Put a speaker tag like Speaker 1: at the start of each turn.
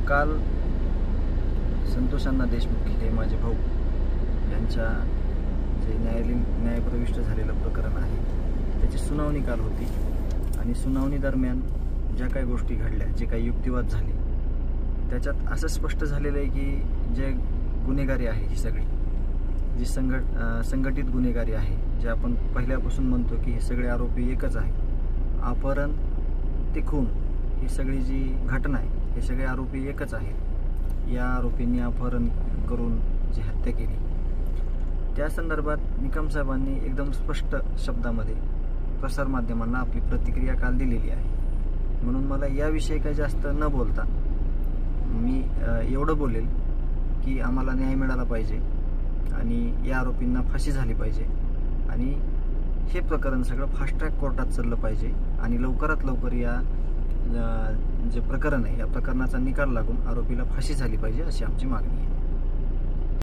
Speaker 1: काल संतोष अण्णा देशमुख हे माझे भाऊ यांच्या जे न्यायप्रविष्ट झालेलं प्रकरण आहे त्याची सुनावणी काल होती आणि सुनावणी दरम्यान ज्या काही गोष्टी घडल्या, जे काही युक्तिवाद झाले, त्याच्यात असं स्पष्ट झालेलं आहे की जे गुन्हेगारी आहे ही सगळी जी संघटित गुन्हेगारी आहे, जे आपण पहिल्यापासून म्हणतो की हे सगळे आरोपी एकच आहे, अपहरण ते खून ही सगळी जी घटना आहे हे सगळे आरोपी एकच आहेत. या आरोपींनी अपहरण करून जी हत्या केली त्या संदर्भात निकम साहेबांनी एकदम स्पष्ट शब्दामध्ये प्रसारमाध्यमांना आपली प्रतिक्रिया काल दिलेली आहे. म्हणून मला याविषयी काही जास्त न बोलता मी एवढं बोलेल की आम्हाला न्याय मिळाला पाहिजे आणि या आरोपींना फाशी झाली पाहिजे आणि हे प्रकरण सगळं फास्ट ट्रॅक कोर्टात चाललं पाहिजे आणि लवकरात लवकर या जे प्रकरण आहे या प्रकरणाचा निकाल लागून आरोपीला फाशी झाली पाहिजे अशी आमची मागणी आहे.